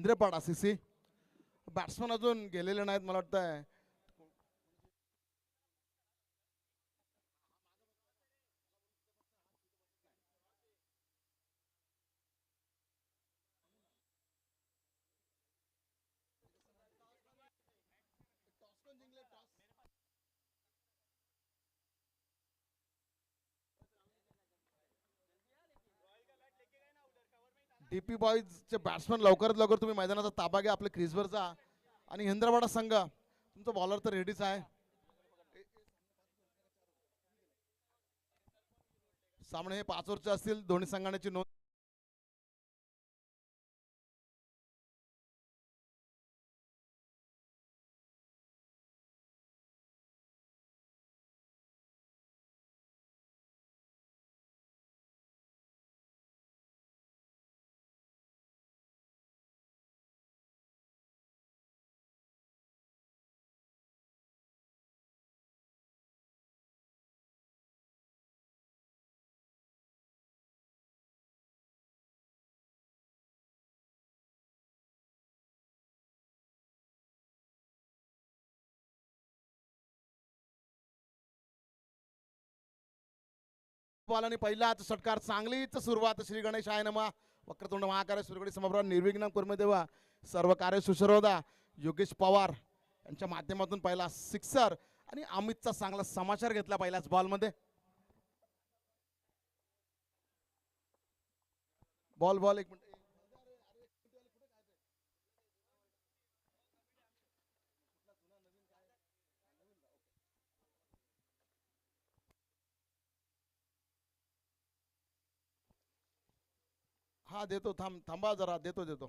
इंद्रपाडा CC batsman अजून गेलेले नाहीत मला वाटतंय. डीपी बॉईजचे बॅट्समन लवकरात लवकर तुम्ही मैदानाचा ताबा घ्या आपल्या क्रीजवरचा. आणि इंद्रपाडा संघ तुमचा बॉलर तर रेडीच आहे. सामने हे 5 ओव्हरचे असतील. दोन्ही संघांची नोंद. बॉलाने पहिला षटकार. चांगलीच सुरुवात. श्री गणेश आहे नमा. वक्रतुंड महाकार्य सुरगडी समोर निर्विघ्न कुर्मदेवा सर्व कार्य सुशरोदा. योगेश पवार यांच्या माध्यमातून पहिला सिक्सर आणि अमितचा चांगला समाचार घेतला पहिल्याच बॉल मध्ये. बॉल बॉल एक मिनिट. हा देतो. थांबा जरा. देतो.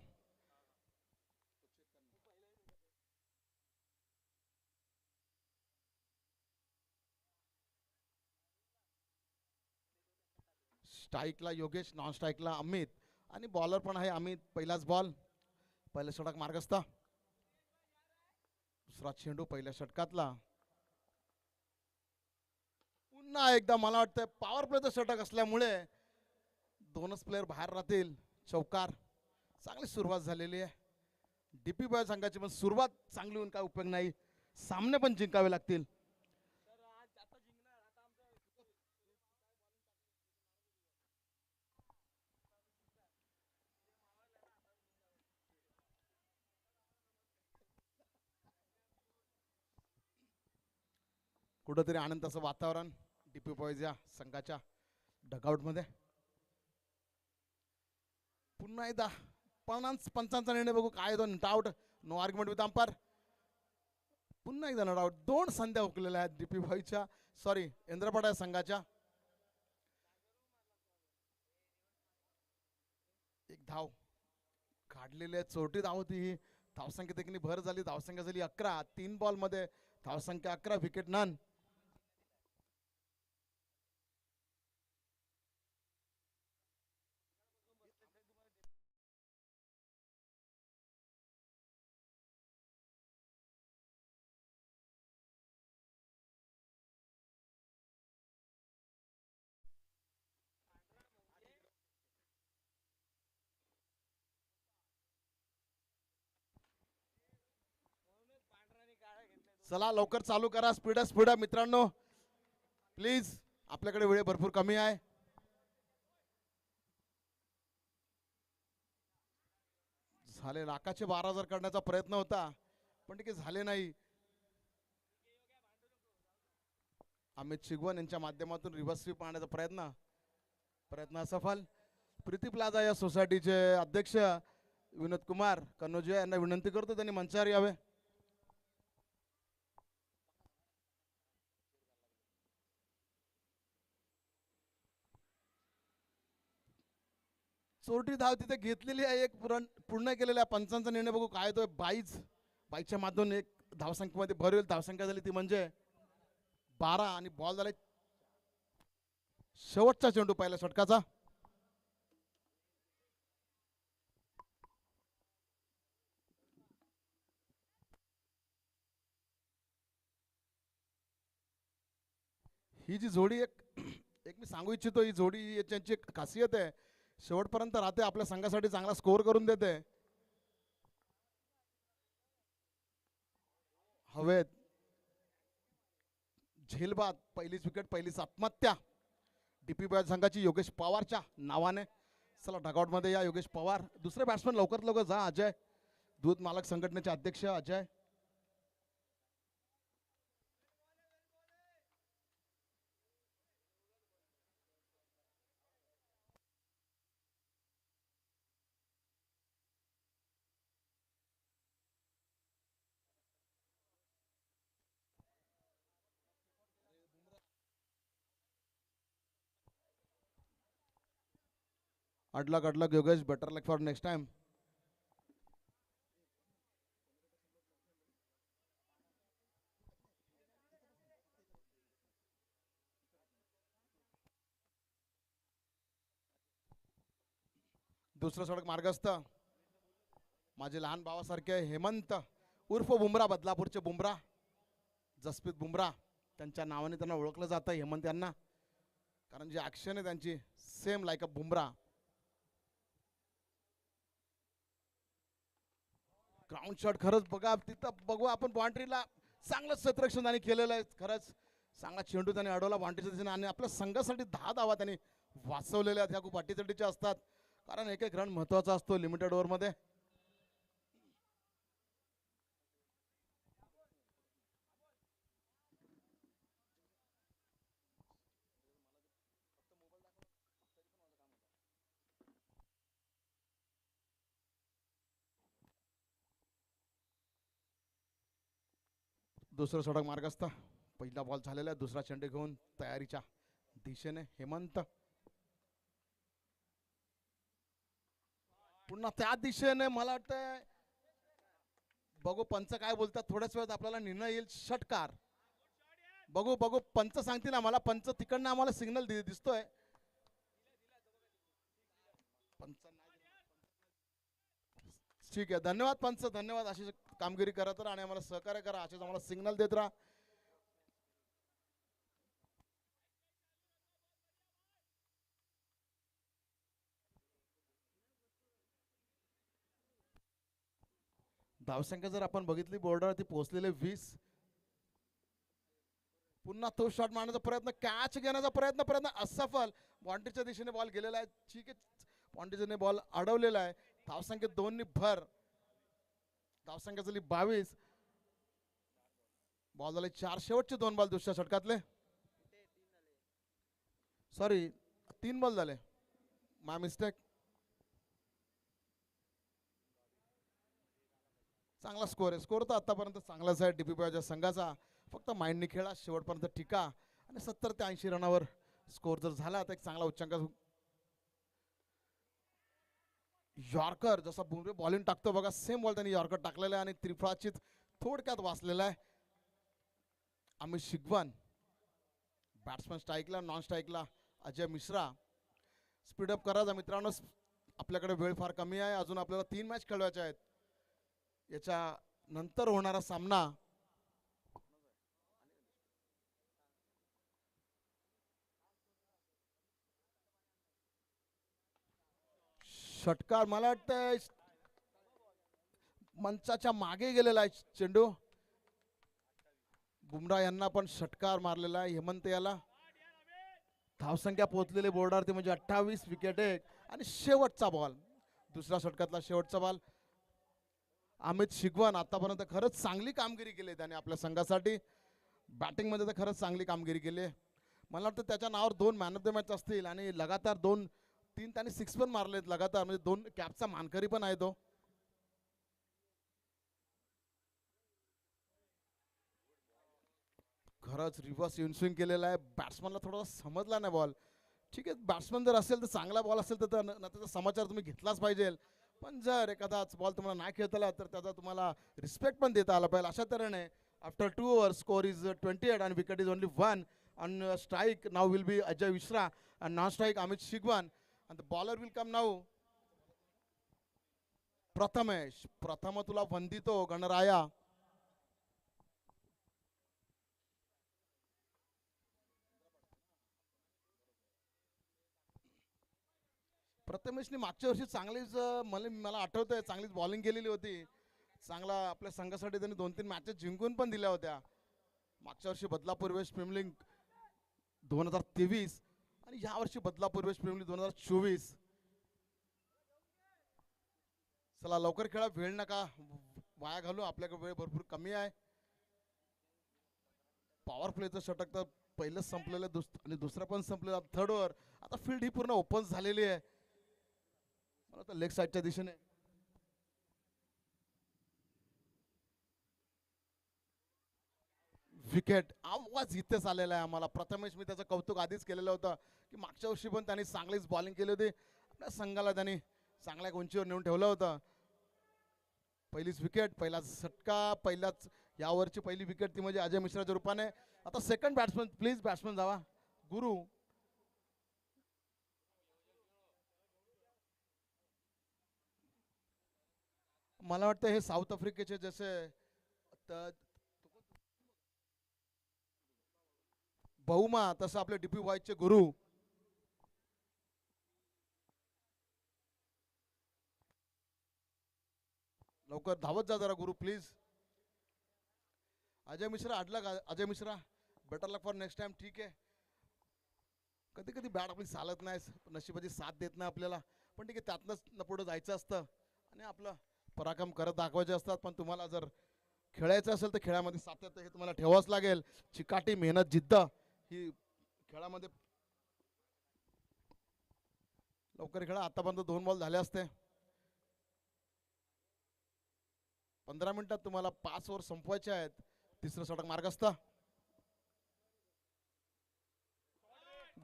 स्ट्राईकला योगेश, नॉन स्ट्राईकला अमित आणि बॉलर पण आहे अमित. पहिलाच बॉल. पहिला षटक मार्गस्थ. दुसरा चेंडू पहिल्या षटकातला. पुन्हा एकदा मला वाटतं पॉवर प्लेचं षटक असल्यामुळे दोनच प्लेयर बाहेर राहतील. चौकार. चांगली सुरुवात झालेली आहे डीपी बॉय संघाची. पण सुरुवात चांगली होऊन काय उपयोग नाही. सामने पण जिंकावे लागतील. कुठंतरी आनंदाचं वातावरण डीपी बॉयज या संघाच्या डगआउट मध्ये. पुन्हा एकदा पंचांचा निर्णय बघू काय. दोन doubt. No argument with umpire. पुन्हा एकदा डाऊट. दोन संध्या हुकलेल्या आहेत डीपी बॉयच्या सॉरी इंद्रपाडा संघाच्या. एक धाव काढलेली आहे. चोरटी धाव होती ही. धावसंख्या देखील भर झाली. धावसंख्या झाली 11. 3 बॉल मध्ये धावसंख्या 11. Wicket none. चला लवकर चालू करा. स्पीड मित्रांनो प्लीज. आपल्याकडे वेळ भरपूर कमी आहे. झाले. लाखाचे 12,000 करण्याचा प्रयत्न होता पण ठीक आहे झाले नाही. अमित शिगवण यांच्या माध्यमातून रिव्हर्स स्वीप आणण्याचा प्रयत्न असफल. प्रीती प्लाझा या सोसायटीचे अध्यक्ष विनोद कुमार कन्नोजिया यांना विनंती करतो त्यांनी मंचावर यावे. चोरटी धाव तिथे घेतलेली आहे. एक पूर्ण केलेला आहे. पंचांचा निर्णय बघू काय तो. बाईच्या माध्यमातून एक धावसंख्येमध्ये भर होईल. धावसंख्या झाली ती म्हणजे 12 आणि बॉल झाला शेवटचा चेंडू पहिल्या षटकाचा. ही जी जोडी एक मी सांगू इच्छितो. ही जोडी त्यांची एक खासियत आहे. शेवटपर्यंत राहते. आपल्या संघासाठी चांगला स्कोअर करून देते. हवेत झेलबाद, पहिलीच विकेट, पहिलीच आत्महत्या डीपी बॉय संघाची योगेश पवारच्या नावाने. चला डगआउटमध्ये या योगेश पवार. दुसरे बॅट्समन लवकरात लवकर जा. अजय, दूध मालक संघटनेचे अध्यक्ष Ajay. Adlak Yogesh, better luck for next time. दुसरं षटक मार्गस्थ माझे लहान भावासारखे हेमंत उर्फ बुमरा, बदलापूरचे बुमरा, जसप्रीत बुमरा त्यांच्या नावाने त्यांना ओळखलं जातं हेमंत यांना, कारण जी ॲक्शन आहे त्यांची same like a Bumrah. Ground shot खरंच बघा तिथं बघू आपण बाउंड्रीला चांगलं क्षेत्ररक्षण त्यांनी केलेलं आहे. खरंच चांगला चेंडू त्यांनी अडवला बाउंड्रीच्या दिशेने आणि आपल्या संघासाठी 10 धावा त्यांनी वाचवलेल्या आहेत. ह्या खूप अटीतटीच्या असतात कारण एक एक रन महत्वाचा असतो लिमिटेड ओव्हरमध्ये. दुसरं षटक मार्गस्थ, पहिला बॉल झालेला आहे. दुसरा चेंडू घेऊन तयारीच्या दिशेने हेमंत, पुन्हा त्या दिशेने. मला वाटतंय बघू पंच काय बोलतात, थोड्याच वेळात आपल्याला निर्णय येईल. षटकार बघू बघू पंच सांगतील आम्हाला. पंच तिकडनं आम्हाला सिग्नल दिसतोय. ठीक आहे, धन्यवाद पंच, धन्यवाद. अशी कामगिरी करत राहा आणि आम्हाला सहकार्य करा, असेच आम्हाला सिग्नल देत राहा. धावसंख्या जर आपण बघितली बोर्डरवरती पोहोचलेले 20. पुन्हा तो शॉट मारण्याचा प्रयत्न, कॅच घेण्याचा प्रयत्न असफल. बाउंड्रीच्या दिशेने बॉल गेलेला आहे. ठीक आहे, बाउंड्रीने बॉल अडवलेला आहे. धावसंख्या 2 भर, धावसंख्या झाली 22. बॉल झाले 4, शेवटचे 2 बॉल दुसऱ्या षटकातले. सॉरी 3 बॉल झाले, माय मिस्टेक. चांगला स्कोर आहे. स्कोर तर आतापर्यंत चांगलाच आहे डीपी बॉयच्या संघाचा. फक्त माइंडनी खेळा, शेवटपर्यंत टिका आणि 70 ते 80 रनावर स्कोर जर झाला तर एक चांगला उच्चांक. यॉर्कर जसा बुमरे बॉलिंग टाकतो बघा, सेम बॉल त्यांनी यॉर्कर टाकलेला आहे आणि त्रिफळाचित थोडक्यात वाचलेला आहे. अमित शिगवन बॅट्समन स्ट्राईकला, नॉन स्ट्राईकला अजय मिश्रा. स्पीडअप करा जा मित्रांनो, आपल्याकडे वेळ फार कमी आहे. अजून आपल्याला 3 मॅच खेळवायच्या आहेत. याच्या नंतर होणारा सामना षटकार, मला वाटतं मंचाच्या मागे गेलेला आहे चेंडू. बुमरा यांना पण षटकार मारलेला आहे. हेमंत याला. धावसंख्या पोहोचलेली बोर्डावरती म्हणजे 28 विकेट आहे. आणि शेवटचा बॉल, दुसऱ्या षटकातला शेवटचा बॉल. अमित शिगवन आतापर्यंत खरंच चांगली कामगिरी केली त्याने आपल्या संघासाठी. बॅटिंगमध्ये तर खरंच चांगली कामगिरी केली. मला वाटतं त्याच्या नावावर 2 मॅन ऑफ द मॅच असतील आणि लगातार 2-3 त्यांनी 6 पण मारलेत लगातार, म्हणजे 2 कॅपचा मानकरी पण आहे तो. खरंच रिव्हर्स इनस्विंग केलेला आहे. बॅट्समनला थोडासा समजला नाही बॉल. ठीक आहे, बॅट्समन जर असेल तर चांगला बॉल असेल तर त्याचा समाचार तुम्ही घेतलाच पाहिजे. पण जर एखादाच बॉल तुम्हाला नाही खेळता आला तर त्याचा तुम्हाला रिस्पेक्ट पण देता आला पाहिजे. अशा तऱ्हेने after 2 overs score is 28 and wicket is only 1. On strike now will be Ajay Mishra and non-strike Amit Shigwan and the bowler will come now. Prathamesh, प्रथम तुला वंदितो गणराया. प्रथमेशने मागच्या वर्षी चांगलीच मला आठवतंय चांगलीच बॉलिंग केलेली होती. चांगला आपल्या संघासाठी त्यांनी 2-3 मॅचेस जिंकून पण दिल्या होत्या. मागच्या वर्षी बदलापूर वेस्ट प्रीमियर लीग 2023 आणि या वर्षी बदलापूर वेस्ट प्रीमियर लीग 2024. चला लवकर खेळा, वेळ नका वाया घालू, आपल्याकडे वेळ भरपूर कमी आहे. पॉवर प्लेचं षटक तर पहिलंच संपलेलं आणि दुसरं पण संपलेलं. थर्ड ओव्हर आता फील्ड ही पूर्ण ओपन झालेली आहे. मला तर लेग साईडच्या दिशेने विकेट. आवाज इथेच आलेला आहे आम्हाला. प्रथमेश, मी त्याचं कौतुक आधीच केलेलं होतं की मागच्या वर्षी पण त्यांनी चांगलीच बॉलिंग केली होती. आपल्या संघाला त्यांनी चांगल्या उंचीवर नेऊन ठेवलं होतं. पहिलीच विकेट, पहिला षटका, पहिलाच यावरची पहिली विकेट ती म्हणजे अजय मिश्राच्या रूपाने. आता सेकंड बॅट्समन, प्लीज बॅट्समन जावा. गुरु मला वाटतं हे साऊथ आफ्रिकेचे जसे बहुमा तसं आपले डीपी वायचे गुरु. लवकर धावत जा जरा गुरु प्लीज. अजय मिश्रा अडला का? Ajay Mishra better luck for next time. ठीक आहे, कधी कधी बॅट आपली चालत नाही, नशिबाची साथ देत नाही आपल्याला, पण ठीक आहे, त्यातनंच पुढं जायचं असतं आणि आपलं पराक्रम करत दाखवायचे असतात. पण तुम्हाला जर खेळायचं असेल तर खेळामध्ये सातत्य हे तुम्हाला ठेवावंच लागेल. चिकाटी, मेहनत, जिद्द ही खेळामध्ये. लवकर खेळा, आतापर्यंत 2 बॉल झाले असते. 15 मिनिटात तुम्हाला 5 ओव्हर संपवायचे आहेत. तिसरं षटक मार्गस्थ.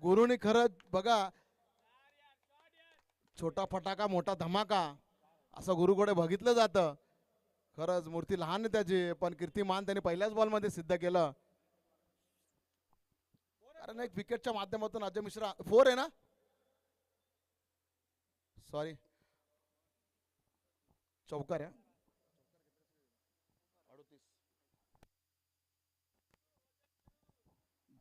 गुरुनी खरंच बघा, छोटा फटाका मोठा धमाका असं गुरुकडे बघितलं जातं. खरंच मूर्ती लहान आहे त्याची, पण कीर्तिमान त्यांनी पहिल्याच बॉलमध्ये सिद्ध केलं. कारण एक विकेटच्या माध्यमातून अजय मिश्रा 4 आहे ना, सॉरी चौकार आहे.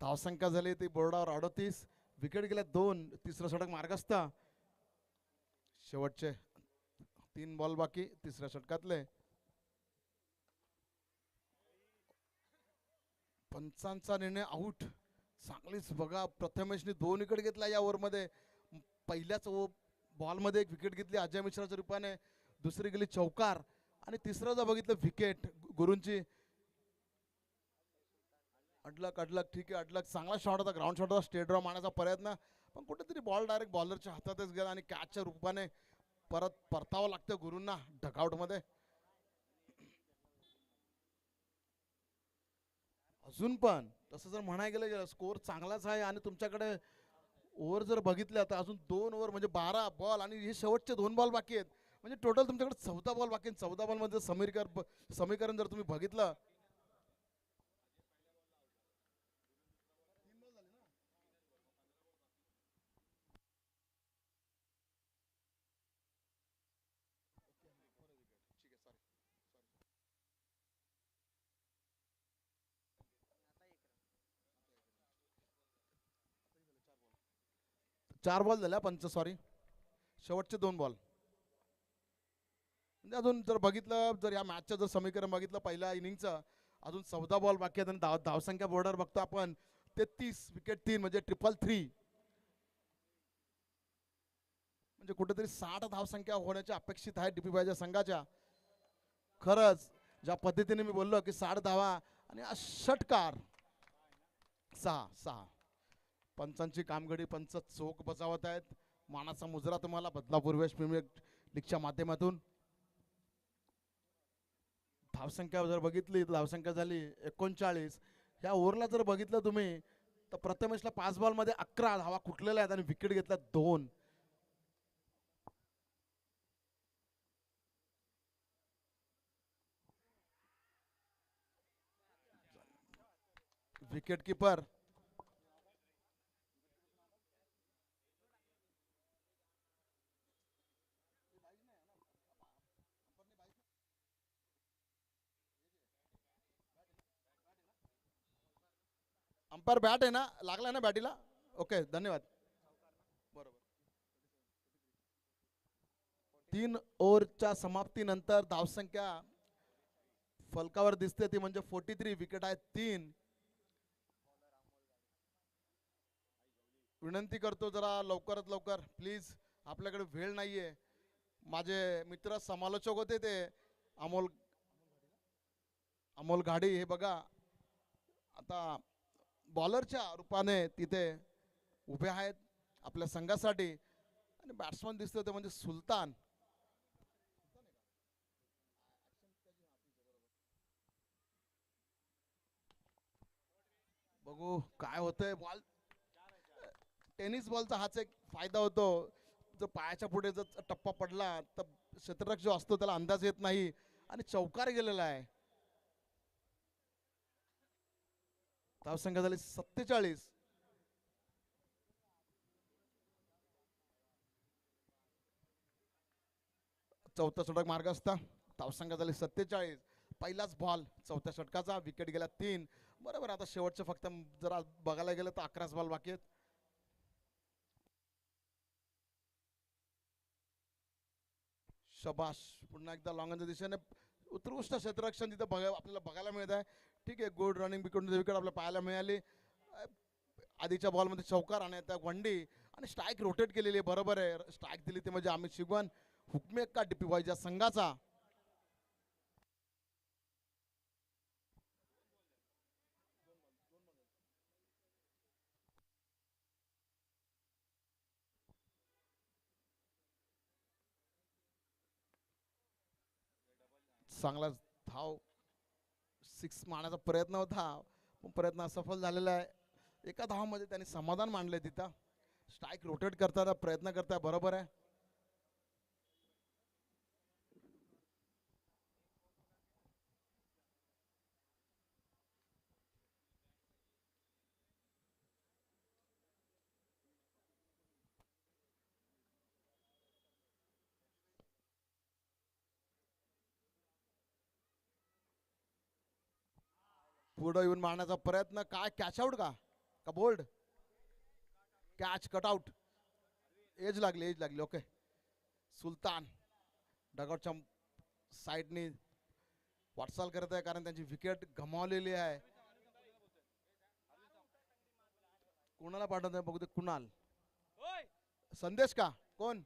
धावसंख्या झाली ती बोर्डावर 38. विकेट गेल्या 2. तिसरं षटक मार्गस्थ. शेवटचे 3 बॉल बाकी तिसऱ्या षटकातले. पंचांचा निर्णय आऊट. चांगलीच बघा, प्रथमेशने 2 विकेट घेतला या ओव्हरमध्ये. पहिल्याच बॉलमध्ये 1 विकेट घेतली अजय मिश्राच्या रूपाने, दुसरी गेली चौकार आणि तिसरं जर बघितलं विकेट गुरूंची. अडलक अडलक, ठीक आहे अडलक, चांगला शॉट होता, ग्राउंड शॉट होता, स्टेट ड्रॉ मारण्याचा प्रयत्न, पण कुठेतरी बॉल डायरेक्ट बॉलरच्या हातातच गेला आणि कॅचच्या रूपाने परत परतावं लागतं गुरूंना डकआउटमध्ये. अजून पण तसं जर म्हणायला गेलं स्कोअर चांगलाच आहे आणि तुमच्याकडे ओव्हर जर बघितल्या तर अजून 2 ओव्हर म्हणजे 12 बॉल आणि हे शेवटचे 2 बॉल बाकी आहेत. म्हणजे टोटल तुमच्याकडे 14 बॉल बाकी आहेत. 14 बॉलमध्ये समीकरण जर तुम्ही बघितलं, 4 बॉल झाल्या पंच, सॉरी शेवटचे 2 बॉल. म्हणजे अजून जर बघितलं, जर या मॅचचं जर समीकरण बघितलं पहिल्या इनिंगचं, अजून 14 बॉल बाकी आहेत आणि धावसंख्या बोर्डर बघतो आपण 33, विकेट 3 म्हणजे 333. म्हणजे कुठेतरी 60 धावसंख्या होण्याची अपेक्षित आहे डीपी बायच्या संघाच्या. खरंच ज्या पद्धतीने मी बोललो की 60 धावा आणि षटकार 6. पंचांची कामगिरी, पंच चोख बजावत आहेत. मानाचा मुजरा तुम्हाला बदलापूर वेस्ट प्रीमियर लीगच्या माध्यमातून. धावसंख्या जर बघितली तर धावसंख्या झाली 39. ह्या ओव्हरला जर बघितलं तुम्ही तर प्रथमेशला 5 बॉलमध्ये 11 धावा कुठलेल्या आहेत आणि विकेट घेतल्या 2. विकेट कीपर अंपायर बॅट आहे ना, लागला ना बॅटीला. ओके धन्यवाद. बरोबर. 3 ओव्हरच्या समाप्तीनंतर धावसंख्या फलकावर दिसते ती म्हणजे 43. विकेट आहे 3. विनंती करतो जरा लवकरात लवकर प्लीज, आपल्याकडे वेळ नाहीये. माझे मित्र समालोचक होते ते अमोल अमोल घाडी, हे बघा आता बॉलरच्या रूपाने तिथे उभे आहेत आपल्या संघासाठी. आणि बॅट्समन दिसतो ते म्हणजे सुलतान. बघू काय होतंय. बॉल, टेनिस बॉलचा हाच एक फायदा होतो, जर पायाच्या पुढे जर टप्पा पडला तर क्षेत्ररक्षक जो असतो त्याला अंदाज येत नाही आणि चौकार गेलेला आहे. धावसंख्या झाली 47. चौथा षटक मार्ग असता. धावसंख्या झाली 47. पहिलाच बॉल चौथ्या षटकाचा. विकेट गेल्या 3. बरोबर, आता शेवटचे फक्त जरा बघायला गेलं तर 11 बॉल बाकी आहेत. शबाश, पुन्हा एकदा लॉंगनच्या दिशेने उत्कृष्ट क्षेत्ररक्षण तिथं आपल्याला बघायला मिळत आहे. ठीक आहे, गुड रनिंग, विकेट आपल्याला पाहायला मिळाली. आधीच्या बॉलमध्ये चौकार आणि त्या वंडी आणि स्ट्राईक रोटेट केलेली आहे. बरोबर आहे, स्ट्राईक दिली ते म्हणजे अमित शिगवन, हुकमेक्का डीपी बॉयच्या संघाचा. चांगला धाव, 6 मारण्याचा प्रयत्न होता पण प्रयत्न असफल झालेला आहे. एका धावामध्ये त्यांनी समाधान मानले. तिथं स्ट्राईक रोटेट करताना प्रयत्न करताय. बरोबर आहे. पुढे येऊन मारण्याचा प्रयत्न, काय कॅच आउट का bowled? Catch cut out, edge लागली. ओके, सुलतान डगआउटच्या साईडनी वाटचाल करत आहे कारण त्यांची विकेट गमावलेली आहे. कुणाला पाठवत आहे बघू ते. कुणाल संदेश का कोण?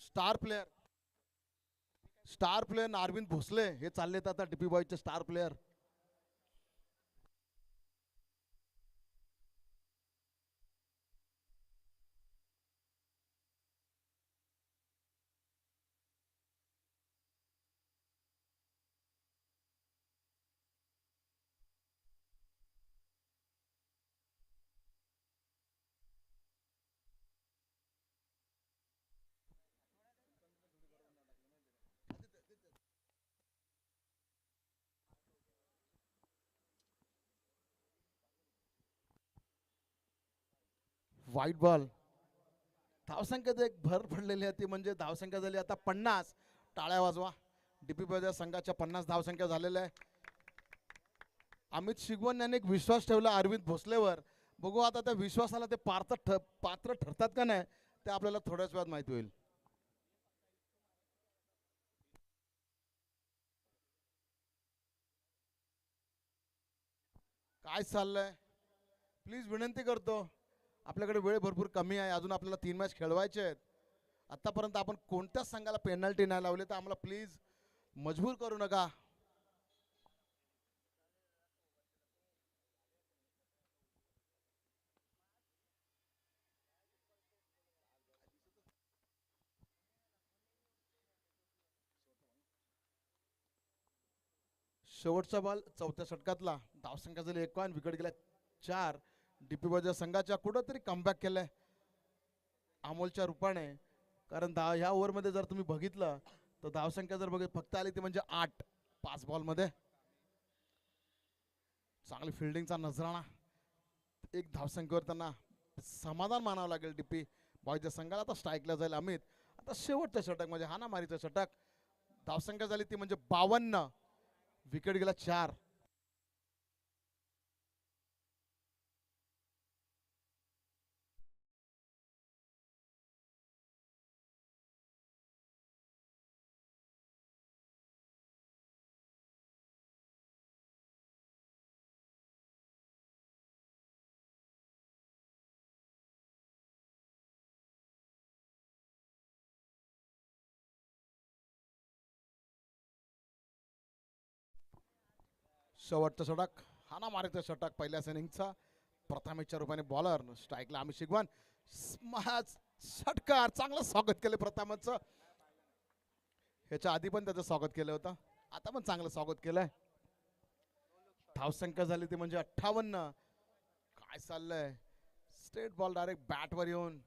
स्टार प्लेयर अरविंद भोसले हे चाललेत आता डीपी बॉयचे स्टार प्लेयर. White ball. धावसंख्येत एक भर पडलेली आहे ती म्हणजे धावसंख्या झाली आता 50. टाळ्या वाजवा. डीपी बॉय संघाच्या 50 धावसंख्या झालेल्या आहे. अमित शिगवन यांनी एक विश्वास ठेवला अरविंद भोसलेवर. बघू आता त्या विश्वासाला ते पात्र ठरतात का नाही ते आपल्याला थोड्याच वेळात माहिती होईल. काय चाललंय, प्लीज विनंती करतो, आपल्याकडे वेळ भरपूर कमी आहे. अजून आपल्याला 3 मॅच खेळवायचे आहेत. आतापर्यंत आपण कोणत्याच संघाला पेनल्टी नाही लावली तर आम्हाला प्लीज मजबूर करू नका. शेवटचा बॉल चौथ्या षटकातला. धावसंख्या झाली 51. विकेट गेल्या 4. डीपी बॉयच्या संघाच्या कुठंतरी कमबॅक केलंय अमोलच्या रूपाने. कारण ह्या ओव्हरमध्ये जर तुम्ही बघितलं तर धावसंख्या जर फक्त आली ती म्हणजे 8 5 बॉलमध्ये. चांगली फिल्डिंगचा नजराणा. एक धावसंख्येवर त्यांना समाधान मानावं लागेल डीपी बॉयच्या संघाला. आता स्ट्राईकला जाईल अमित. आता शेवटच्या षटक म्हणजे हाणामारीचं षटक. धावसंख्या झाली ती म्हणजे 52. विकेट गेला 4. शेवटचा षटक हा ना मारित षटक पहिल्याच इनिंगचा. प्रथमेशच्या रूपाने बॉलर स्ट्राईकला आम्ही शिगवान. षटकार चांगलं स्वागत केलं प्रथमचं. ह्याच्या आधी पण त्याचं स्वागत केलं होतं, आता पण चांगलं स्वागत केलंय. धावसंख्या झाली ती म्हणजे 58. काय चाललंय, स्ट्रेट बॉल डायरेक्ट बॅटवर येऊन.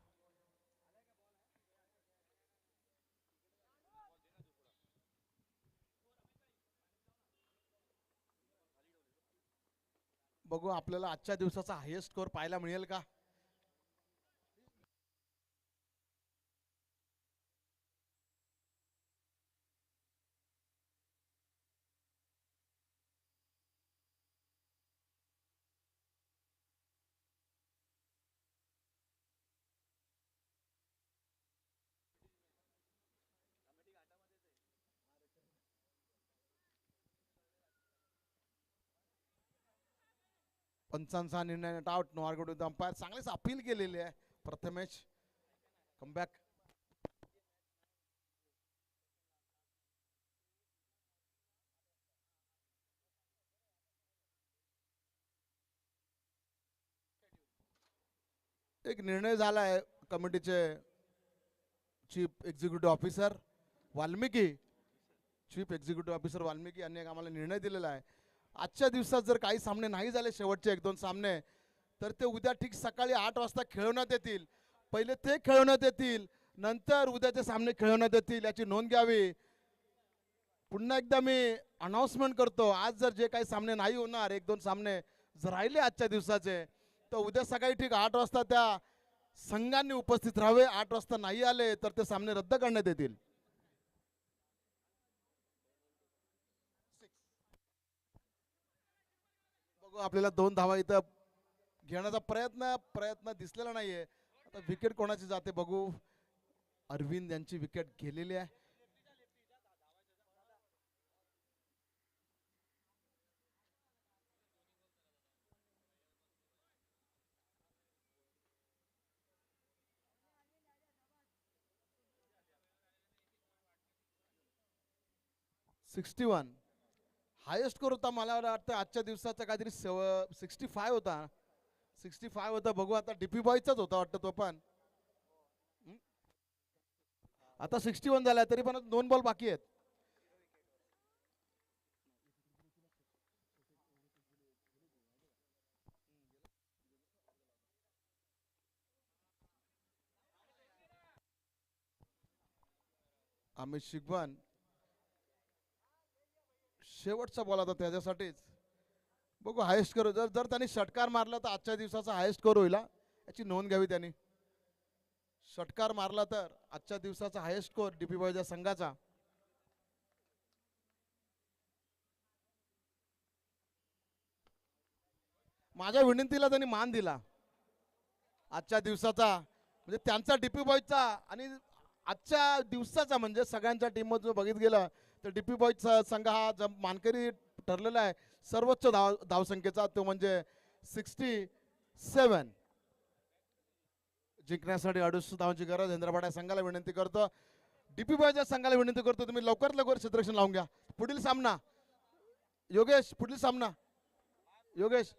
बघू आपल्याला आजच्या दिवसाचा हायेस्ट स्कोर पाहायला मिळेल का. पंचांचा निर्णय out. No out with umpire. चांगलीच अपील केलेली आहे प्रथमेश. कमबॅक. एक निर्णय झाला आहे कमिटीचे chief executive officer Valmiki. Chief executive officer Valmiki यांनी एक आम्हाला निर्णय दिलेला आहे. आजच्या दिवसात जर काही सामने नाही झाले, शेवटचे 1-2 सामने, तर ते उद्या ठीक सकाळी 8 वाजता खेळवण्यात येतील. पहिले ते खेळवण्यात येतील, नंतर उद्याचे सामने खेळवण्यात येतील. याची नोंद घ्यावी. पुन्हा एकदा मी अनाउन्समेंट करतो, आज जर जे काही सामने नाही होणार, 1-2 सामने जर राहिले आजच्या दिवसाचे, तर उद्या सकाळी ठीक 8 वाजता त्या संघांनी उपस्थित राहावे. 8 वाजता नाही आले तर ते सामने रद्द करण्यात येतील. बघू आपल्याला 2 धावा इथं घेण्याचा प्रयत्न दिसलेला नाहीये. आता विकेट कोणाची जाते बघू. अरविंद यांची विकेट गेलेली आहे. सिक्स्टी 61 हायेस्ट स्कोर होता. मला वाटतं आजच्या दिवसाचा काहीतरी 65 होता. 65 होता. बघू आता डीपी बॉयचाच होता वाटतं तो पण. आता 61 झालाय, तरी पण 2 बॉल बाकी आहेत. अमित शिगवान शेवटचा बॉल आता त्याच्यासाठीच. बघू हायेस्ट स्कोर. जर त्यांनी षटकार मारला तर आजच्या दिवसाचा हायेस्ट स्कोर होईल. याची नोंद घ्यावी त्यांनी. षटकार मारला तर आजच्या दिवसाचा हायेस्ट स्कोर डीपी बॉयच्या संघाचा. माझ्या विनंतीला त्यांनी मान दिला आजच्या दिवसाचा. म्हणजे त्यांचा डीपी बॉयचा आणि आजच्या दिवसाचा, म्हणजे सगळ्यांच्या टीममधून बघित गेलं तर डीपी बॉयचा संघ हा मानकरी ठरलेला आहे सर्वोच्च धावसंख्येचा, तो म्हणजे 67. जिंकण्यासाठी 68 धावांची गरज. हैदराबाद या संघाला विनंती करतो, डीपी बॉयच्या संघाला विनंती करतो, तुम्ही लवकरात लवकर क्षेत्ररक्षण लावून घ्या. पुढील सामना योगेश, पुढील सामना योगेश.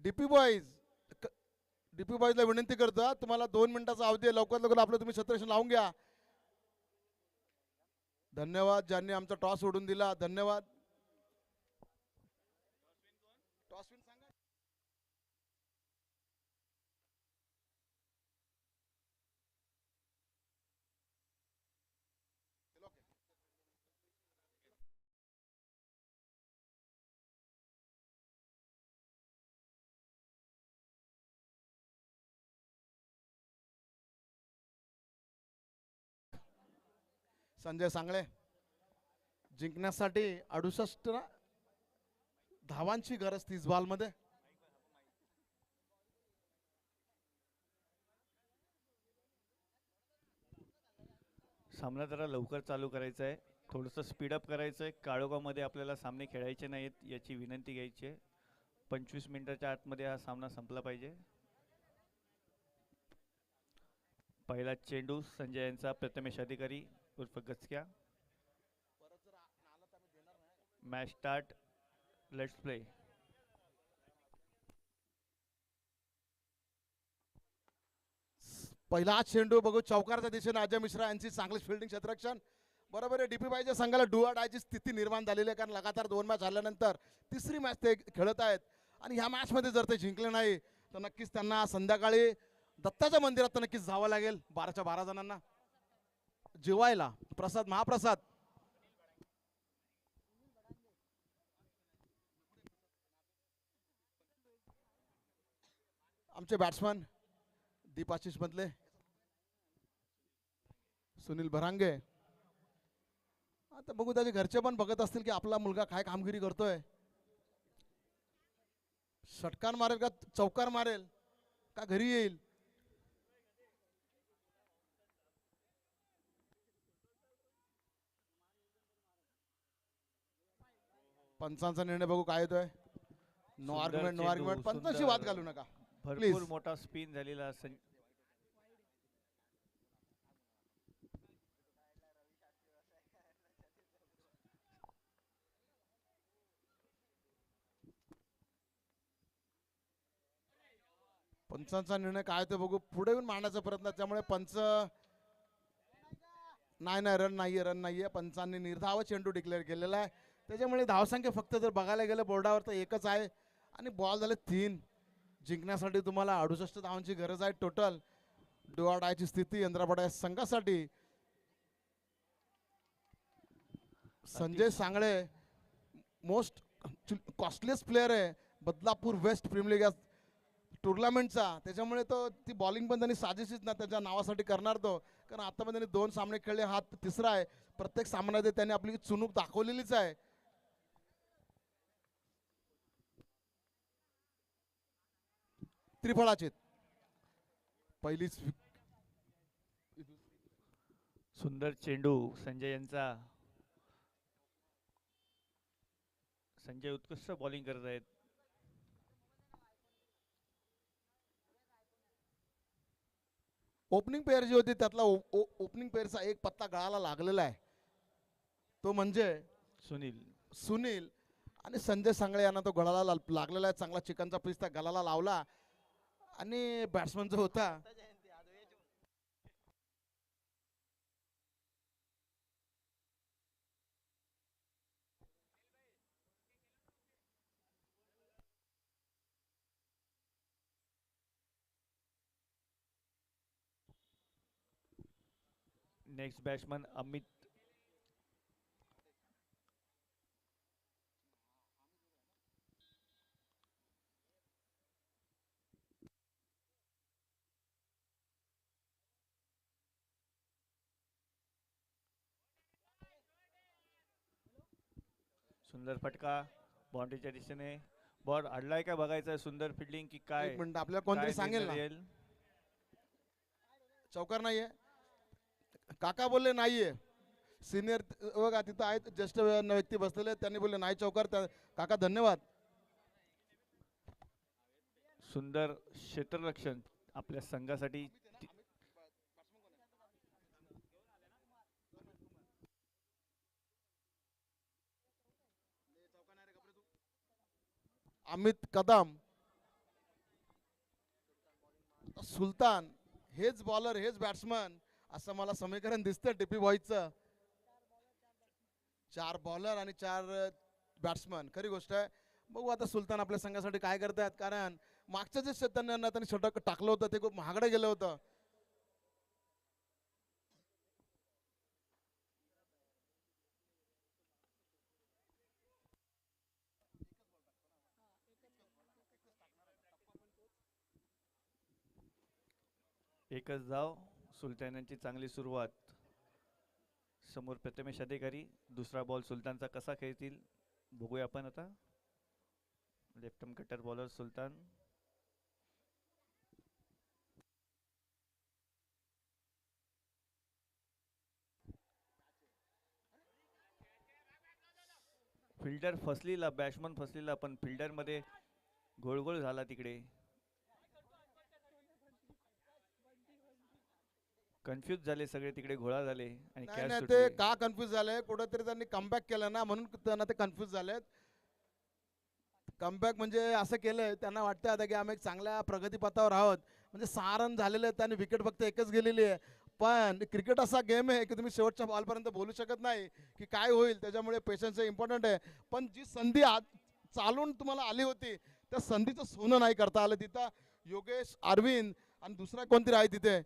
डीपी बॉईज डीपी बॉईजला विनंती करतो हा, तुम्हाला 2 मिनिटाचा अवधी आहे, लवकरात लवकर आपलं तुम्ही क्षेत्ररक्षण लावून घ्या. धन्यवाद ज्यांनी आमचा टॉस सोडून दिला, धन्यवाद. टॉस विन सांगा. संजय सांगळे जिंकण्यासाठी 68 धावांची गरज 30 बॉलमध्ये. सामना जरा लवकर चालू करायचा आहे, थोडंसं स्पीडअप करायचं आहे. काळोखामध्ये आपल्याला सामने खेळायचे नाहीत याची विनंती घ्यायची आहे. 25 मिनिटाच्या आतमध्ये हा सामना संपला पाहिजे. पहिला चेंडू संजय यांचा, प्रथमेश अधिकारी उर्फ गचक्या. Match start, let's play. पहिला चेंडू बघू चौकारच्या दिशेने अजय मिश्रा यांची चांगली फिल्डिंग क्षेत्ररक्षण. बरोबर आहे, डीपी पाहिजे संघाला डू ऑर डायची स्थिती निर्माण झालेली आहे, कारण लगातार 2 मॅच हरल्यानंतर तिसरी मॅच ते खेळत आहेत. आणि ह्या मॅचमध्ये जर ते जिंकले नाही तर नक्कीच त्यांना संध्याकाळी दत्ताच्या मंदिरात तर नक्कीच जावं लागेल 12च्या 12 जणांना जेवायला. प्रसाद महाप्रसाद. आमचे बॅट्समन दीपाशीष मधले सुनील भरांगे. आता बघू त्याचे घरचे पण बघत असतील की आपला मुलगा काय कामगिरी करतोय. षटकार मारेल का चौकार मारेल का घरी येईल. पंचांचा निर्णय बघू काय येतोय. No argument, no argument. पंचांशी वाद घालू नका भरपूर मोठा स्पिन झालेला. पंचांचा निर्णय काय ते बघू, पुढे येऊन मांडण्याचा प्रयत्न. त्यामुळे पंच नाही रन नाहीये, रन नाहीये. पंचांनी निर्धाव चेंडू डिक्लेअर केलेला आहे, त्याच्यामुळे धावसंख्या फक्त जर बघायला गेलं बोर्डावर तर एकच आहे आणि बॉल झाले 3. जिंकण्यासाठी तुम्हाला 68 धावांची गरज आहे टोटल. डू ऑर डायची स्थिती यंत्रपडा संघासाठी. Sanjay Sangle most costliest player आहे बदलापूर वेस्ट प्रीमियर लीग टुर्नामेंटचा, त्याच्यामुळे तो ती बॉलिंग पण त्यांनी साजेशीच ना त्याच्या नावासाठी करणार तो, कारण आता पण त्यांनी 2 सामने खेळले, हा तिसरा आहे. प्रत्येक सामन्यामध्ये त्यांनी आपली चुणूक दाखवलेलीच आहे. त्रिफळाची पहिलीच. सुंदर चेंडू संजय यांचा. संजय उत्कृष्ट बॉलिंग करत आहेत. ओपनिंग पेअर जी होती त्यातला ओपनिंग पेअरचा एक पत्ता गळाला लागलेला आहे, तो म्हणजे सुनील. आणि संजय सांगळे यांना तो गळाला लागलेला आहे. चांगला चिकनचा पीस त्या गळाला लावला आणि बॅट्समन जो होता नेक्स्ट बॅट्समन अमित. सुंदर फटका बाउंड्रीच्या दिशेने. बॉल अडलाय का बघायचं, सुंदर फिल्डिंग की काय. एक मिनिट आपल्याला कोणतरी सांगेल ना. चौकार नाहीये काका बोलले, नाहीये. सिनियर बघा तिथं आहेत ज्येष्ठ व्यक्ती बसलेले, त्यांनी बोलले नाही चौकार. काका धन्यवाद. सुंदर क्षेत्ररक्षण आपल्या संघासाठी. अमित कदम सुलतान हेच बॉलर हेच बॅट्समन असं मला समीकरण दिसतं टीपी बॉयचं. 4 बॉलर आणि 4 बॅट्समन, खरी गोष्ट आहे. बघू आता सुलतान आपल्या संघासाठी काय करतायत, कारण मागचं जे त्यांनी षटक टाकलं होतं ते खूप महागडे गेलं होतं. एकच धाव. सुलतानांची चांगली सुरुवात. समोर प्रथमेश अधिकारी. दुसरा बॉल सुलतानचा कसा खेळतील बघूया आपण आता. लेफ्ट आर्म कटर बॉलर सुलतान. फिल्डर फसलेला, बॅट्समन फसलेला, पण फिल्डर मध्ये गोळगोळ झाला तिकडे. कन्फ्युज झाले सगळे तिकडे, घोळा झाले आणि नाही कॅच नाही, सुटली. ते का कन्फ्युज झाले, कुठेतरी त्यांनी कमबॅक केलं ना, म्हणून त्यांना ते कन्फ्युज झालेत. कमबॅक म्हणजे असं केलंय, त्यांना वाटतं आता की आम्ही एक चांगल्या प्रगतीपथावर आहोत. म्हणजे 6 रन झालेले आहेत आणि विकेट फक्त एकच गेलेली आहे. पण क्रिकेट असा गेम आहे की तुम्ही शेवटच्या बॉलपर्यंत बोलू शकत नाही की काय होईल, त्याच्यामुळे पेशन्स इम्पॉर्टंट आहे. पण जी संधी आज चालून तुम्हाला आली होती, त्या संधीचं सोनं नाही करता आलं. तिथं योगेश, अरविंद आणि दुसरा कोणतरी आहे तिथे.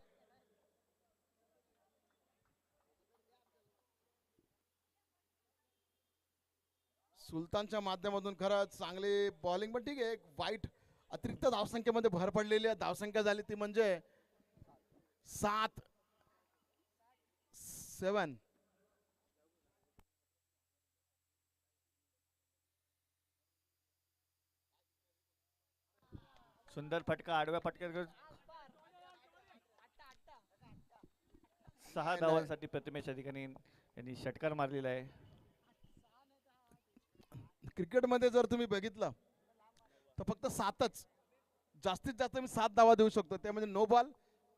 सुलतानच्या माध्यमातून खरंच चांगली बॉलिंग, पण ठीक आहे. एक वाईट अतिरिक्त धावसंख्येमध्ये भर पडलेली आहे. धावसंख्या झाली ती म्हणजे 7. सुंदर फटका, आडव्या फटक्यात 6 नाही. धावांसाठी प्रथमेश अधिकारी यांनी षटकार मारलेला आहे. क्रिकेटमध्ये जर तुम्ही बघितलं तर फक्त 7च, जास्तीत जास्त मी 7 धावा देऊ शकतो, ते म्हणजे नो बॉल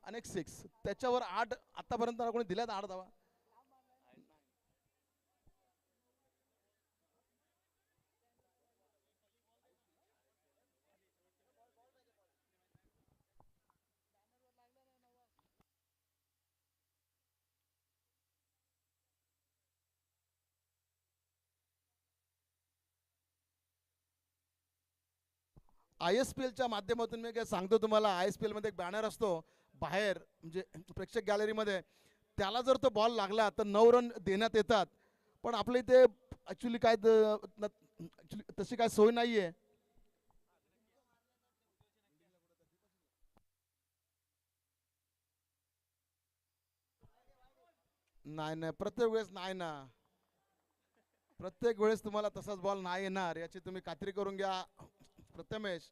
आणि एक 6. त्याच्यावर 8 आतापर्यंत कोणी दिल्यात 8 धावा. ISPL च्या माध्यमातून मी काय सांगतो तुम्हाला, ISPL मध्ये एक बॅनर असतो बाहेर, म्हणजे प्रेक्षक गॅलरीमध्ये. त्याला जर तो बॉल लागला तर 9 रन देण्यात येतात. पण आपल्या इथे ऍक्च्युली काय तशी काय सोय नाहीये. नाही नाही, प्रत्येक वेळेस नाही ना, प्रत्येक वेळेस तुम्हाला तसाच बॉल नाही येणार याची तुम्ही खात्री करून घ्या. प्रथमेश,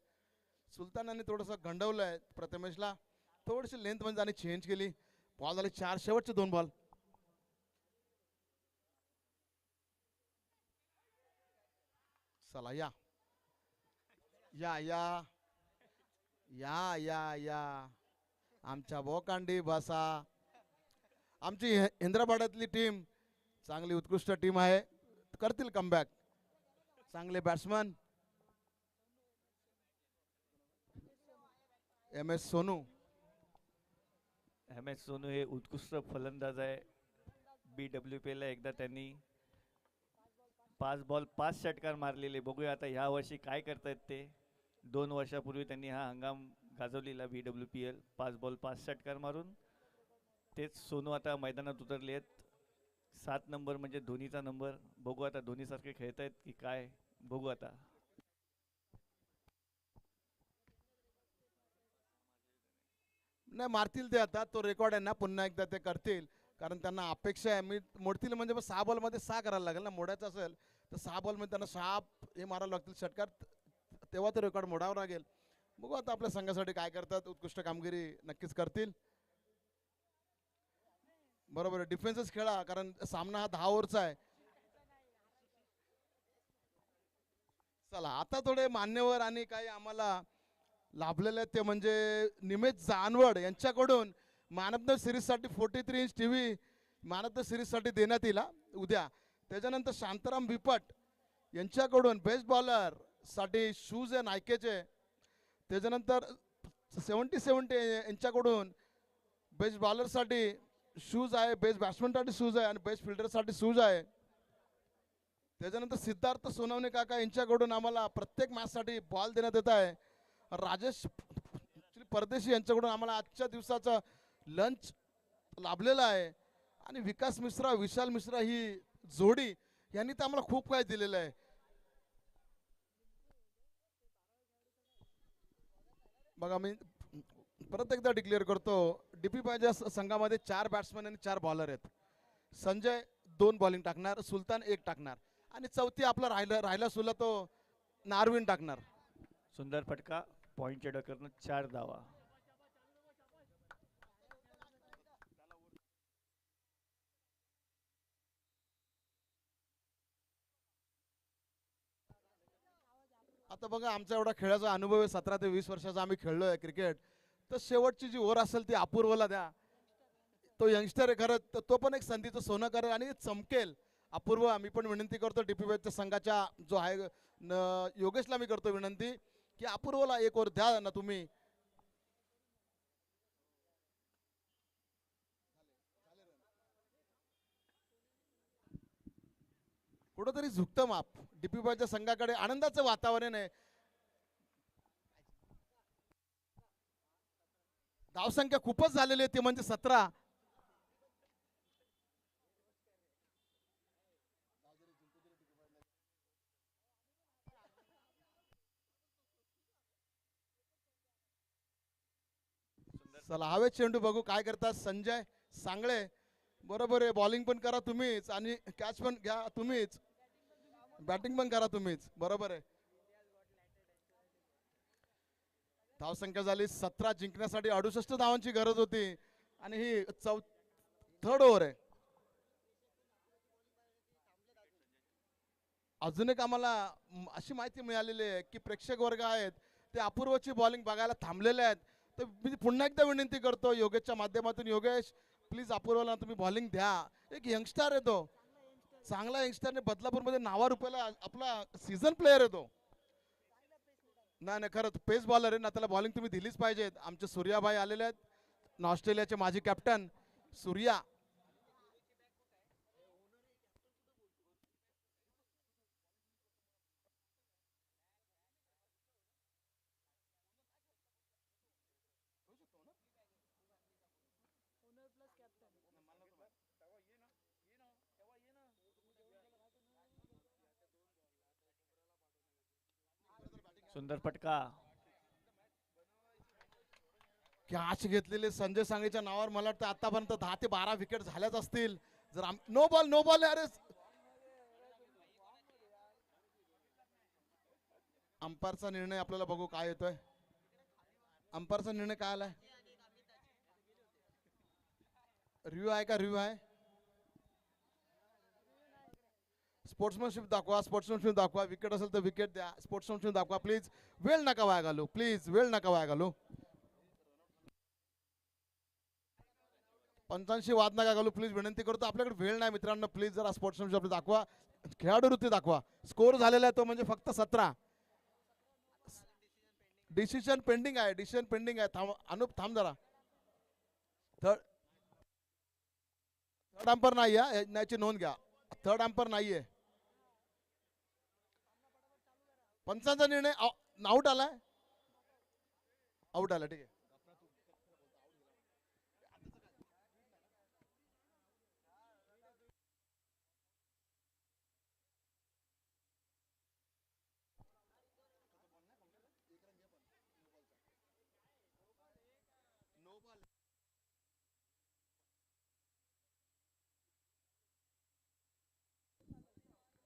सुलतानाने थोडंसं गंडवलंय प्रथमेशला, थोडीशी लेंथ मध्ये आणि चेंज केली. बॉल झाले 4, शेवटचे 2 बॉल. चला या या या या या या आमच्या बोकांडी बसा. आमची हैदराबादातली टीम चांगली उत्कृष्ट टीम आहे, करतील कमबॅक. चांगले batsman MS Sonu. MS Sonu हे उत्कृष्ट फलंदाज आहे. BWPL ला एकदा त्यांनी 5 बॉल 5 षटकार मारलेले. बघूया आता ह्या वर्षी काय करतायत ते. 2 वर्षापूर्वी त्यांनी हा हंगाम गाजवलेला BWPL, 5 बॉल 5 षटकार मारून. तेच सोनू आता मैदानात उतरले आहेत. 7 नंबर म्हणजे धोनीचा नंबर. बघू आता धोनीसारखे खेळतायत की काय, बघू आता. नाही, मारतील ते आता, तो रेकॉर्ड आहे ना, पुन्हा एकदा ते करतील. कारण त्यांना अपेक्षा आहे, मी मोडतील म्हणजे 6 बॉलमध्ये 6 करायला लागेल ना. मोडायचं असेल तर 6 बॉलमध्ये त्यांना 6 हे मारायला लागतील षटकार, तेव्हा ते रेकॉर्ड मोडावं लागेल. बघू आता आपल्या संघासाठी काय करतात. उत्कृष्ट कामगिरी नक्कीच करतील. बरोबर आहे, डिफेन्सच खेळा, कारण सामना हा 10 ओव्हरचा आहे. चला आता थोडे मान्यवर आणि काही आम्हाला लाभलेले आहेत, ते म्हणजे निमेश जानवड यांच्याकडून मॅन ऑफ द सिरीजसाठी 43 inch TV man of the सिरीजसाठी देण्यात येईल उद्या. त्याच्यानंतर शांताराम भिपट यांच्याकडून बेस्ट बॉलर साठी शूज आहे नायकेचे. त्याच्यानंतर 70 यांच्याकडून बेस्ट बॉलरसाठी शूज आहे, बेस्ट बॅट्समनसाठी शूज आहे आणि बेस्ट फिल्डरसाठी शूज आहे. त्याच्यानंतर सिद्धार्थ सोनवणे काका यांच्याकडून आम्हाला प्रत्येक मॅचसाठी बॉल देण्यात येत आहे. राजेश परदेशी यांच्याकडून आम्हाला आजच्या दिवसाचा लंच लाभलेला आहे. आणि विकास मिश्रा, विशाल मिश्रा ही जोडी यांनी तर आम्हाला खूप काही दिलेलं आहे. बघा मी परत एकदा डिक्लेअर करतो, डीपी पाहिजे संघामध्ये 4 बॅट्समन आणि 4 बॉलर आहेत. संजय 2 बॉलिंग टाकणार, सुलतान 1 टाकणार आणि चौथी आपला राहिला सुला तो नार्विन टाकणार. सुंदर फटका, पॉईंटच्या डकरनं 4 धावा. आता बघा आमचा एवढा खेळाचा अनुभव आहे, 17 ते 20 वर्षाचा आम्ही खेळलोय क्रिकेट. तर शेवटची जी ओव्हर असेल ती अपूर्वला द्या. तो यंगस्टर आहे खरं, तर तो पण एक संधीचं सोनं करेल आणि चमकेल. अपूर्व मी पण विनंती करतो डीपी बॅचच्या संघाच्या जो आहे योगेशला मी करतो विनंती की अपूर्वला एक ओव्हर द्या ना तुम्ही. कुठंतरी झुकतं माप डीपी बॅचच्या संघाकडे. आनंदाचं वातावरण आहे. धावसंख्या खूपच झालेली आहे, ती म्हणजे 17. चला हवे चेंडू बघू काय करतात संजय सांगळे. बरोबर आहे, बॉलिंग पण करा तुम्हीच आणि कॅच पण घ्या तुम्हीच, बॅटिंग पण करा तुम्हीच. बरोबर आहे. धावसंख्या झाली 17. जिंकण्यासाठी 68 धावांची गरज होती आणि ही थर्ड ओव्हर आहे. अजून एक आम्हाला अशी माहिती मिळालेली आहे की प्रेक्षक वर्ग आहेत ते अपूर्वची बॉलिंग बघायला थांबलेले आहेत. तर मी पुन्हा एकदा विनंती करतो योगेशच्या माध्यमातून, योगेश प्लीज अपूर्वला तुम्ही बॉलिंग द्या. एक यंगस्टर आहे तो, चांगला यंगस्टरने बदलापूरमध्ये नावा रुपयाला आपला सीझन प्लेअर आहे तो. नाही नाही खरंच पेस बॉलर आहे ना, त्याला बॉलिंग तुम्ही दिलीच पाहिजे. आमचे सूर्याभाई आलेले आहेत, ऑस्ट्रेलियाचे माजी कॅप्टन सूर्या. सुंदर फटका. कॅच घेतलेले संजय सांगेच्या नावावर मला वाटतं आतापर्यंत 10 ते 12 विकेट झाल्याच असतील. जर नो बॉल नो बॉल. अरे अंपायरचा निर्णय आपल्याला बघू काय येतोय. अंपायरचा निर्णय काय आलाय, रिव्ह्यू आहे का, रिव्ह्यू आहे. स्पोर्ट्समॅनशिप दाखवा, स्पोर्ट्समॅनशिप दाखवा. विकेट असेल तर विकेट द्या, स्पोर्ट्समॅनशिप दाखवा प्लीज. वेळ नका वाया घालू प्लीज, वेळ नका वाया घालू. पंचांशी वाद नका घालू प्लीज, विनंती करतो. आपल्याकडे वेळ नाही मित्रांनो, प्लीज जरा स्पोर्ट्समॅनशिप दाखवा, खेळाडू वृत्ती दाखवा. स्कोर झालेला आहे तो म्हणजे फक्त 17. डिसिजन पेंडिंग आहे, डिसिजन पेंडिंग आहे. थांब अनुप, थांब जरा. थर्ड अंपर नाही आहे, याची नोंद घ्या. थर्ड अंपर नाहीये. पंचांचा निर्णय आउट आलाय, आउट आला. ठीक आहे.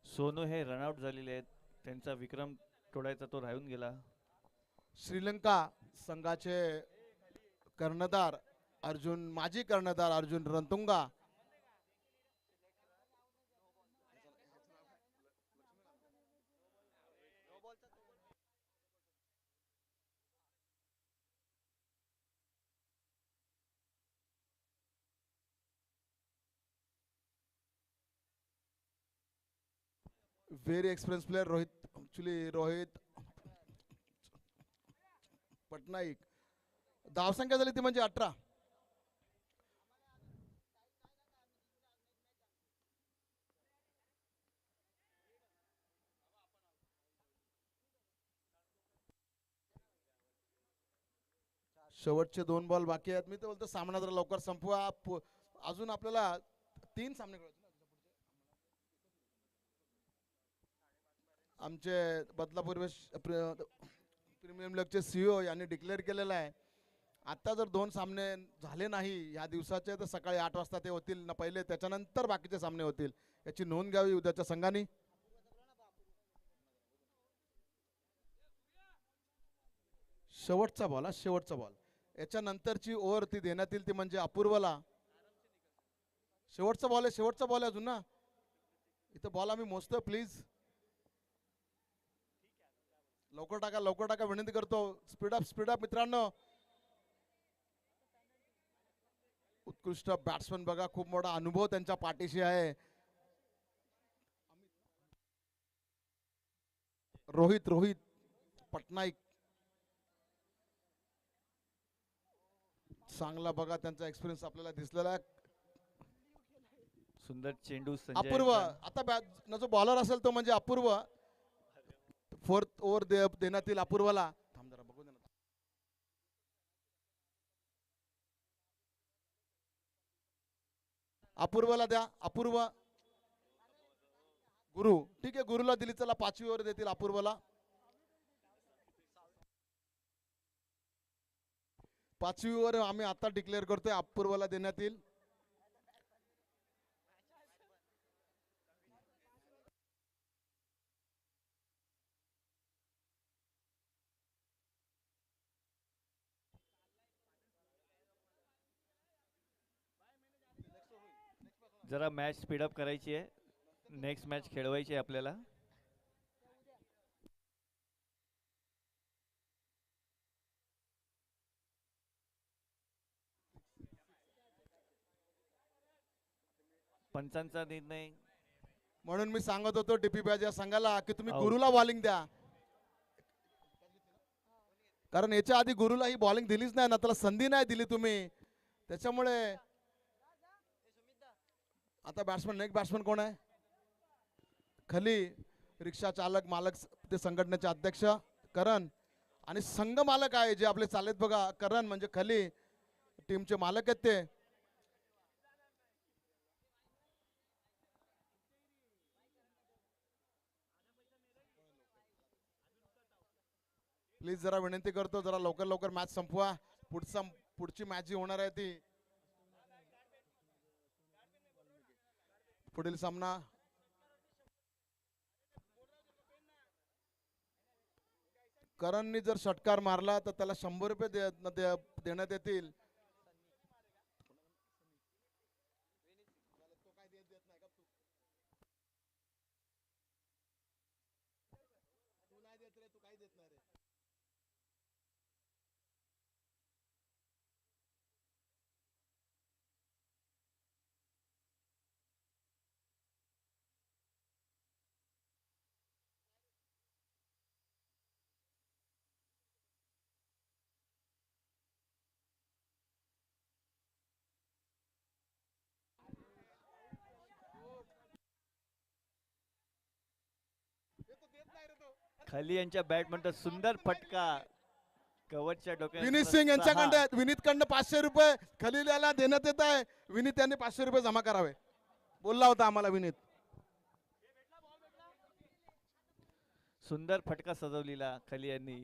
सोनू हे रनआउट झालेले आहेत, त्यांचा विक्रम तोडायचा तो राहून गेला. श्रीलंका संघाचे कर्णधार अर्जुन, माजी कर्णधार Arjun Ranatunga. Very experience player Rohit, actually Rohit Patnaik. धावसंख्या झाली ती म्हणजे 18. शेवटचे 2 बॉल बाकी आहेत. मी तर बोलतो सामना जरा लवकर संपवा. अजून आपल्याला 3 सामने खेळायचे ना. आमचे बदलापूर प्रीमियम लीगचे सीईओ यांनी डिक्लेअर केलेलं आहे, आता जर 2 सामने झाले नाही या दिवसाचे तर सकाळी 8 वाजता ते होतील ना पहिले, त्याच्यानंतर बाकीचे सामने होतील. याची नोंद घ्यावी उद्याच्या संघाने. शेवटचा बॉल हा शेवटचा बॉल. याच्यानंतरची ओव्हर ती देण्यात येईल ती म्हणजे अपूर्वला. शेवटचा बॉल आहे, शेवटचा बॉल आहे अजून ना. इथं बॉल आम्ही मोजतोय, प्लीज लवकर टाका विनंती करतो. स्पीड अप मित्रांनो. उत्कृष्ट बॅट्समन बघा, खूप मोठा अनुभव त्यांच्या पाठीशी आहे. रोहित पटनाईक चांगला बघा, त्यांचा एक्सपिरियन्स आपल्याला दिसलेला आहे. सुंदर चेंडू संजय अपूर्व यांचा. आता जो बॉलर असेल तो म्हणजे अपूर्व. 4th ओव्हर देण्यात येईल अपूर्वाला. थांब जरा बघू दे ना. अपूर्वाला द्या. अपूर्व गुरु, ठीक आहे गुरुला दिली. चला 5वी ओव्हर देतील अपूर्वाला. 5वी ओव्हर आम्ही आता डिक्लेअर करतोय, अपूर्वाला देण्यात येईल. जरा मॅच स्पीडअप करायची आहे. नेक्स्ट मॅच खेळवायची आहे आपल्याला. पंचांचा निर्णय. म्हणून मी सांगत होतो डीपी बॅज या संघाला की तुम्ही आऊट. गुरुला बॉलिंग द्या, कारण याच्या आधी गुरुला ही बॉलिंग दिलीच नाही ना, त्याला संधी नाही दिली तुम्ही. त्याच्यामुळे आता नेक्स्ट बॅट्समन कोण आहे? खली रिक्षा चालक मालक ते संघटनेचे अध्यक्ष करण आणि संघ मालक आहे जे आपले चालेत बघा. करण म्हणजे खली टीमचे मालक आहेत ते. प्लीज जरा विनंती करतो, जरा लवकर मॅच संपवा. पुढची मॅच जी होणार आहे ती पुढील सामना करणनी जर षटकार मारला तर त्याला 100 रुपये देण्यात येतील. खाली यांच्या बॅट म्हणतात सुंदर फटका. कवचच्या डोक्यात विनीत सिंग यांच्याकडे विनीतकडनं 500 रुपये खलील याला देण्यात येत आहे. विनीत यांनी 500 रुपये जमा करावे बोलला होता आम्हाला विनीत. सुंदर फटका सजवलेला खली यांनी.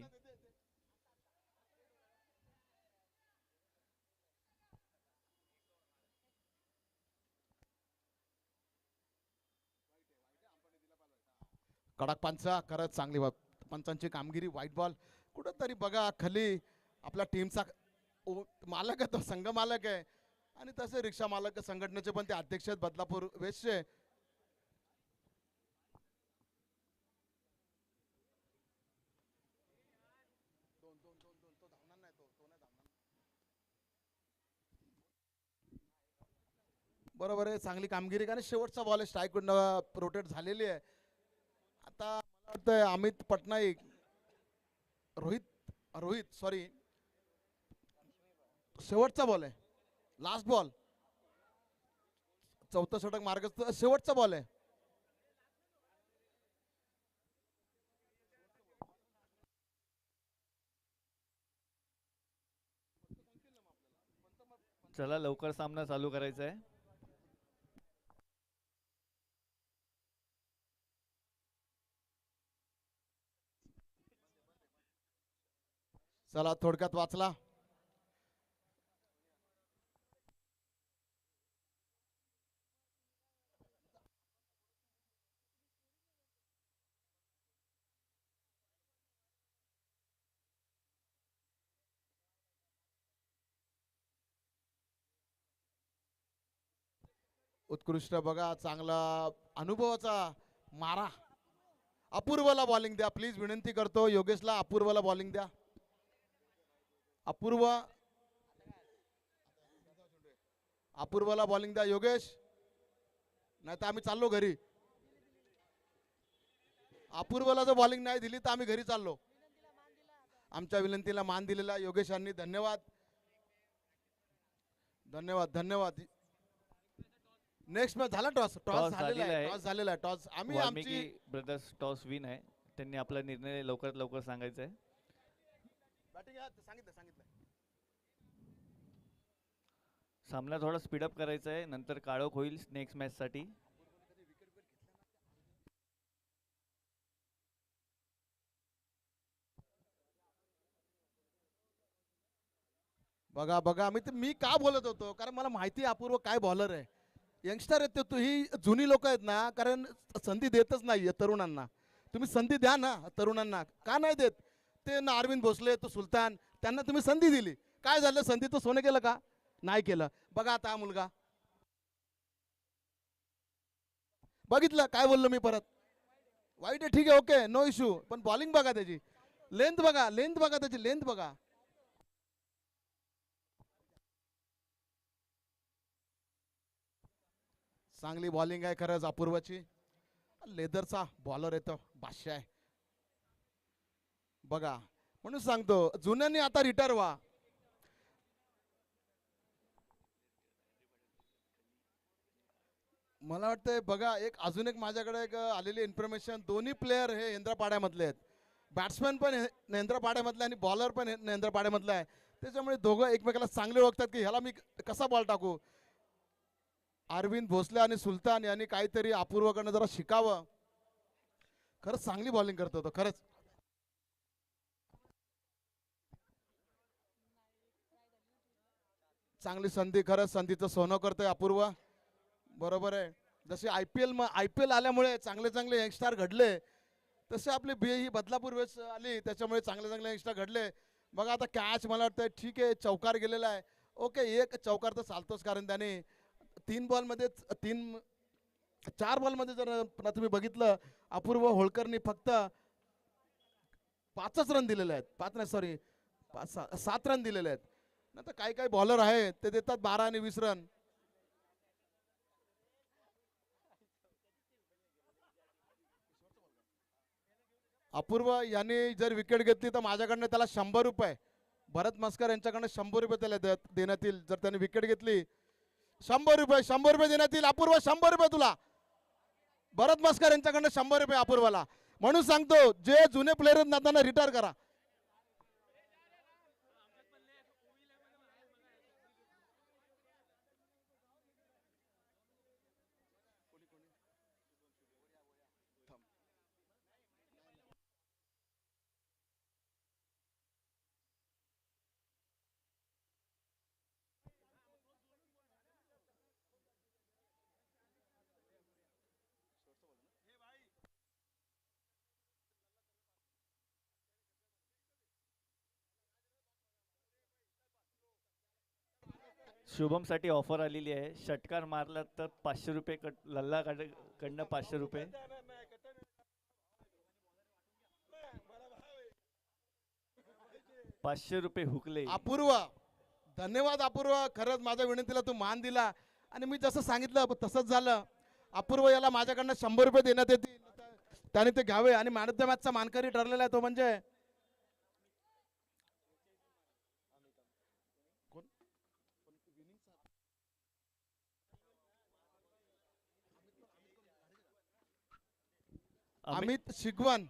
कडक पंचा करत चांगली पंचांची कामगिरी. व्हाईट बॉल कुठंतरी बघा, खली आपल्या टीमचा मालक आहे, तो संघ मालक आहे आणि तसे रिक्षा मालक संघटनेचे पण ते अध्यक्ष आहेत बदलापूर वेस्टचे. बरोबर आहे, चांगली कामगिरी. कारण शेवटचा बॉल स्ट्राईक रोटेट झालेली आहे. आता मला वाटतं अमित पटनाईक रोहित सॉरी शेवटचा बॉल आहे, लास्ट बॉल. चौथं षटक मार्ग शेवटचा बॉल आहे. चला लवकर सामना चालू करायचा आहे. चला थोडक्यात वाचला. उत्कृष्ट बघा, चांगला अनुभवाचा मारा. अपूर्वला बॉलिंग द्या प्लीज, विनंती करतो योगेशला. अपूर्वला बॉलिंग द्या. अपूर्व, अपूर्वला बॉलिंग द्या योगेश, नाही तर आम्ही चाललो घरी. अपूर्वला जर बॉलिंग नाही दिली तर आम्ही घरी चाललो. आमच्या विनंतीला मान दिलेला योगेशांनी धन्यवाद, धन्यवाद, धन्यवाद. नेक्स्ट मॅच झाला. टॉस टॉस झालेला झालेला आहे, आहे. टॉस झालेला आहे. टॉस आम्ही वाल्मिकी आमची ब्रदर्स टॉस विन आहे. त्यांनी आपला निर्णय लवकरात लवकर सांगायचा आहे. बॅटिंग सांगितलं. सामना थोडा स्पीडअप करायचा आहे, नंतर काळोख होईल नेक्स्ट मॅच साठी. बघा बघा, मी का बोलत होतो, कारण मला माहिती आहे अपूर्व काय बॉलर आहे. यंगस्टर आहेत तो ही जुनी लोक आहेत ना, कारण संधी देतच नाही तरुणांना. तुम्ही संधी द्या ना तरुणांना, का नाही देत? ते ना अरविंद भोसले, तो सुलतान, त्यांना तुम्ही संधी दिली. काय झालं? संधी तो सोनं केलं का? नाही केलं. बघा आता हा मुलगा, बघितलं काय बोललो मी परत? वाईट आहे, ठीक आहे, ओके, नो इश्यू, पण बॉलिंग बघा त्याची, लेंथ बघा, लेंथ बघा त्याची, लेंथ बघा. चांगली बॉलिंग आहे खरंच अपूर्वाची. लेदरचा बॉलर येतो, बादशाह आहे बघा. म्हणून सांगतो जुन्यांनी आता रिटायर व्हा. मला वाटतंय बघा, अजून एक माझ्याकडे आलेली इन्फॉर्मेशन, दोन्ही प्लेयर हे हेंद्रापाड्यामधले आहेत. बॅट्समॅन पण हेंद्रापाड्यामधले आणि बॉलर पण हेंद्रापाड्यामधला आहे. त्याच्यामुळे दोघं एकमेकाला चांगले ओळखतात की ह्याला मी कसा बॉल टाकू. अरविंद भोसले आणि सुलतान यांनी काहीतरी अपूर्वकडनं जरा शिकावं. खरंच चांगली बॉलिंग करतो तो, खरंच. चांगली संधी, खरंच संधीचं सोनं करतोय अपूर्व. बरोबर आहे. जसे आयपीएल आल्यामुळे चांगले चांगले यंगस्टार घडले, तसे आपले बी ही बदलापूर वेळेस आली, त्याच्यामुळे चांगले चांगले यंगस्टार घडले. बघा आता कॅच मला वाटतं ठीक आहे, चौकार गेलेला आहे, ओके, एक चौकार तर चालतोच, कारण त्याने 4 बॉलमध्ये जर तुम्ही बघितलं, अपूर्व होळकरनी फक्त 5च रन दिलेले आहेत. 5 नाही, सॉरी, 7 रन दिलेले आहेत. नंतर काही काही बॉलर आहेत ते देतात 12 आणि 20 रन. अपूर्व यांनी जर विकेट घेतली तर माझ्याकडनं त्याला 100 रुपये, भरत मस्कर यांच्याकडनं 100 रुपये त्याला देण्यात येईल. जर त्याने विकेट घेतली 100 रुपये देण्यात येईल. अपूर्व 100 रुपये तुला. भरत मस्कर यांच्याकडनं 100 रुपये अपूर्वाला. म्हणून सांगतो जे जुने प्लेयर आहेत ना त्यांना रिटायर करा. शुभम साठी ऑफर आलेली आहे. षटकार मारला तर 500 रुपये, लल्ला कडनं 500 रुपये. ₹500 हुकले. अपूर्व, धन्यवाद अपूर्व, खरंच माझ्या विनंतीला तू मान दिला आणि मी जसं सांगितलं तसंच झालं. अपूर्व याला माझ्याकडनं 100 रुपये देण्यात येतील, त्याने ते घ्यावे. आणि मॅन ऑफ द मॅचचा मानकरी ठरलेला आहे तो म्हणजे अमित शिगवन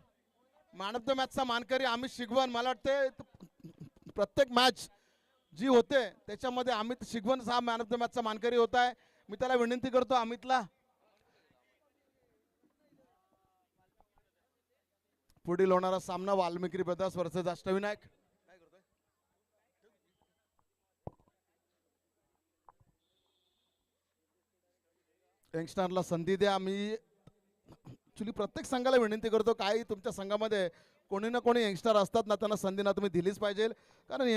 मॅन ऑफ द मॅचचा मानकरी अमित शिगवन. मला वाटते प्रत्येक मॅच जी होते त्याच्यामध्ये अमित शिगवन हा मॅन ऑफ द मॅचचा मानकरी होत आहे. मी त्याला विनंती करतो अमितला पुढील होणारा सामना वाल्मिकी ब्रदर्स वर्सेस अष्टविनायक. यंगस्टरला संधी द्या. मी ऍक्च्युली प्रत्येक संघाला विनंती करतो काही तुमच्या संघामध्ये कोणी ना कोणी यंगस्टर असतात ना, त्यांना संधी ना तुम्ही दिलीच पाहिजे कारण